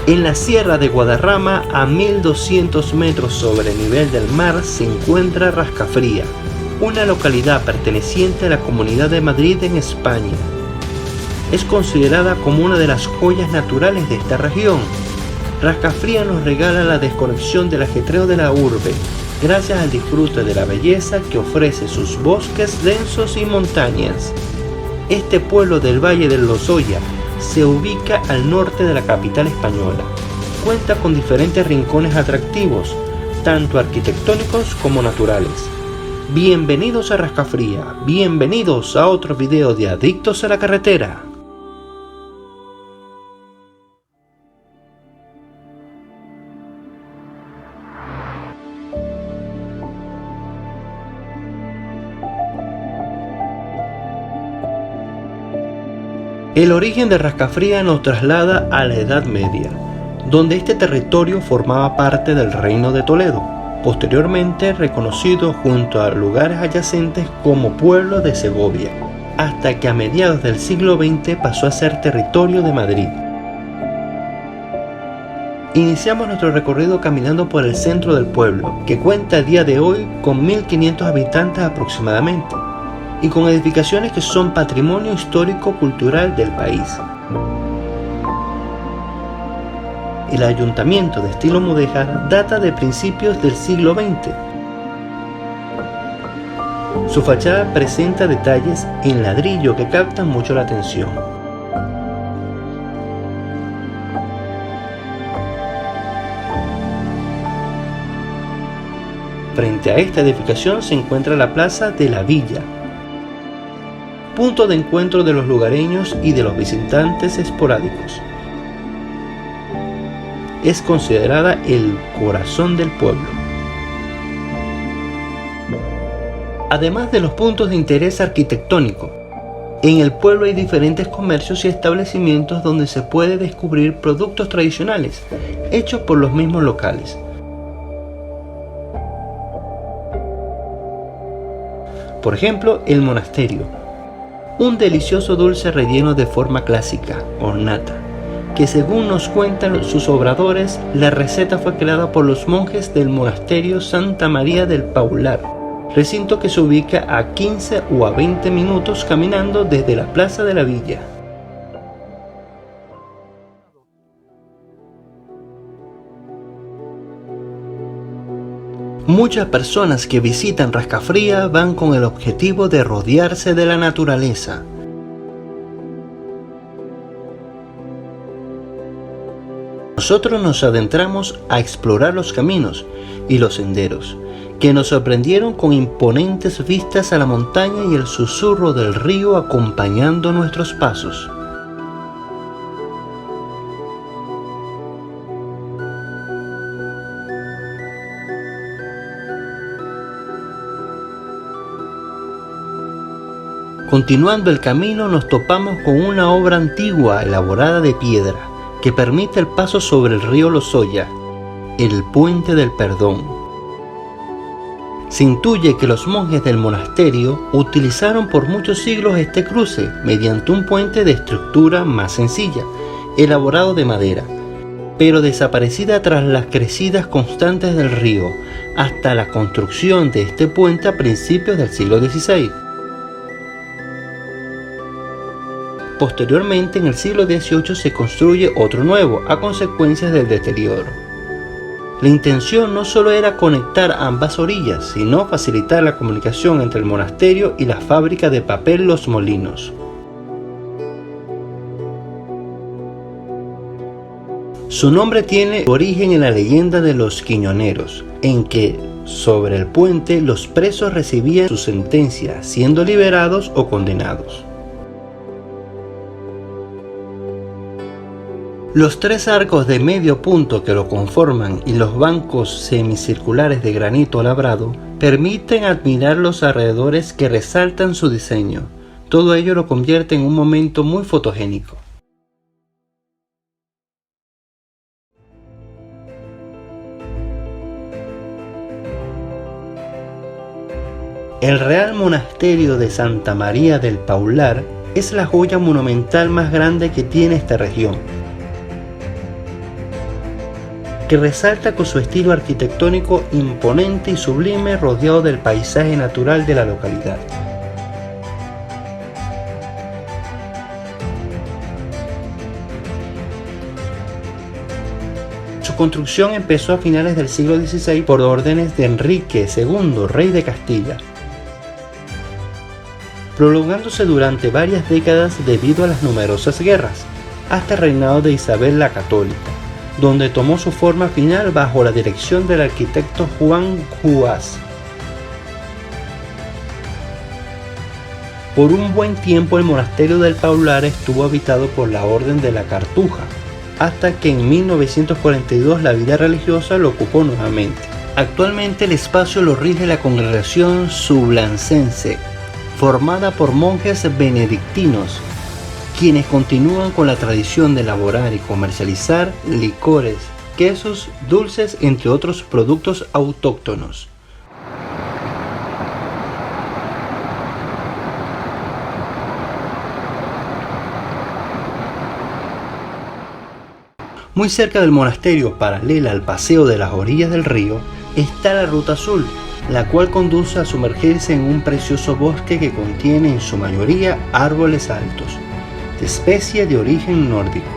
En la Sierra de Guadarrama, a 1200 metros sobre el nivel del mar, se encuentra Rascafría, una localidad perteneciente a la Comunidad de Madrid en España. Es considerada como una de las joyas naturales de esta región. Rascafría nos regala la desconexión del ajetreo de la urbe, gracias al disfrute de la belleza que ofrece sus bosques densos y montañas. Este pueblo del Valle del Lozoya se ubica al norte de la capital española. Cuenta con diferentes rincones atractivos, tanto arquitectónicos como naturales. Bienvenidos a Rascafría, bienvenidos a otro video de Adictos a la Carretera. El origen de Rascafría nos traslada a la Edad Media, donde este territorio formaba parte del Reino de Toledo, posteriormente reconocido junto a lugares adyacentes como pueblo de Segovia, hasta que a mediados del siglo XX pasó a ser territorio de Madrid. Iniciamos nuestro recorrido caminando por el centro del pueblo, que cuenta a día de hoy con 1500 habitantes aproximadamente, y con edificaciones que son patrimonio histórico-cultural del país. El ayuntamiento de estilo mudéjar data de principios del siglo XX. Su fachada presenta detalles en ladrillo que captan mucho la atención. Frente a esta edificación se encuentra la Plaza de la Villa, punto de encuentro de los lugareños y de los visitantes esporádicos. Es considerada el corazón del pueblo. Además de los puntos de interés arquitectónico, en el pueblo hay diferentes comercios y establecimientos donde se puede descubrir productos tradicionales, hechos por los mismos locales. Por ejemplo, el monasterio. Un delicioso dulce relleno de forma clásica, hornata, que según nos cuentan sus obradores, la receta fue creada por los monjes del monasterio Santa María del Paular, recinto que se ubica a 15 o a 20 minutos caminando desde la Plaza de la Villa. Muchas personas que visitan Rascafría van con el objetivo de rodearse de la naturaleza. Nosotros nos adentramos a explorar los caminos y los senderos, que nos sorprendieron con imponentes vistas a la montaña y el susurro del río acompañando nuestros pasos. Continuando el camino nos topamos con una obra antigua elaborada de piedra que permite el paso sobre el río Lozoya, el Puente del Perdón. Se intuye que los monjes del monasterio utilizaron por muchos siglos este cruce mediante un puente de estructura más sencilla, elaborado de madera, pero desaparecida tras las crecidas constantes del río, hasta la construcción de este puente a principios del siglo XVI. Posteriormente, en el siglo XVIII se construye otro nuevo, a consecuencia del deterioro. La intención no solo era conectar ambas orillas, sino facilitar la comunicación entre el monasterio y la fábrica de papel Los Molinos. Su nombre tiene origen en la leyenda de los quiñoneros, en que sobre el puente los presos recibían su sentencia, siendo liberados o condenados. Los tres arcos de medio punto que lo conforman y los bancos semicirculares de granito labrado permiten admirar los alrededores que resaltan su diseño. Todo ello lo convierte en un momento muy fotogénico. El Real Monasterio de Santa María del Paular es la joya monumental más grande que tiene esta región. que resalta con su estilo arquitectónico imponente y sublime rodeado del paisaje natural de la localidad. Su construcción empezó a finales del siglo XVI por órdenes de Enrique II, rey de Castilla, prolongándose durante varias décadas debido a las numerosas guerras, hasta el reinado de Isabel la Católica, donde tomó su forma final bajo la dirección del arquitecto Juan Juás. Por un buen tiempo el monasterio del Paular estuvo habitado por la Orden de la Cartuja, hasta que en 1942 la vida religiosa lo ocupó nuevamente. Actualmente el espacio lo rige la congregación Sublancense, formada por monjes benedictinos, quienes continúan con la tradición de elaborar y comercializar licores, quesos, dulces, entre otros productos autóctonos. Muy cerca del monasterio, paralela al paseo de las orillas del río, está la Ruta Azul, la cual conduce a sumergirse en un precioso bosque que contiene en su mayoría árboles altos, de especie de origen nórdico.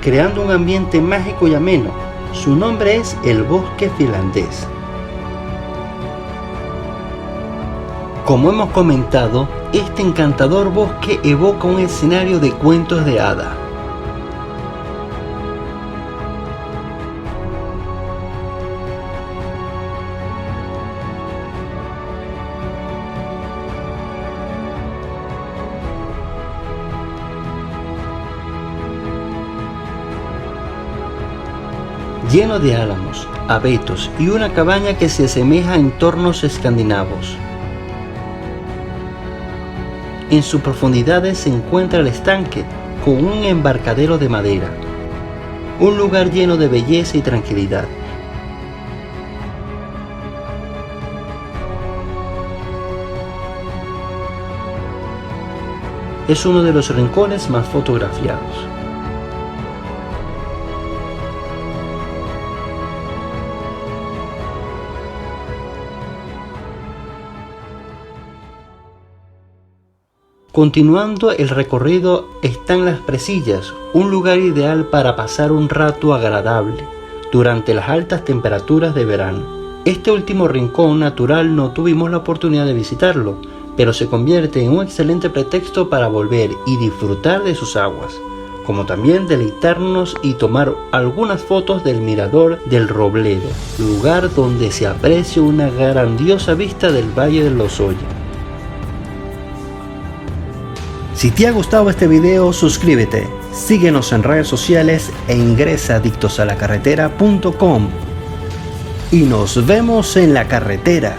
Creando un ambiente mágico y ameno. Su nombre es el Bosque Finlandés. Como hemos comentado, este encantador bosque evoca un escenario de cuentos de hada. Lleno de álamos, abetos y una cabaña que se asemeja a entornos escandinavos. En sus profundidades se encuentra el estanque con un embarcadero de madera, un lugar lleno de belleza y tranquilidad. Es uno de los rincones más fotografiados. Continuando el recorrido están las Presillas, un lugar ideal para pasar un rato agradable durante las altas temperaturas de verano. Este último rincón natural no tuvimos la oportunidad de visitarlo, pero se convierte en un excelente pretexto para volver y disfrutar de sus aguas, como también deleitarnos y tomar algunas fotos del Mirador del Robledo, lugar donde se aprecia una grandiosa vista del Valle de Lozoya. Si te ha gustado este video, suscríbete, síguenos en redes sociales e ingresa a adictosalacarretera.com. Y nos vemos en la carretera.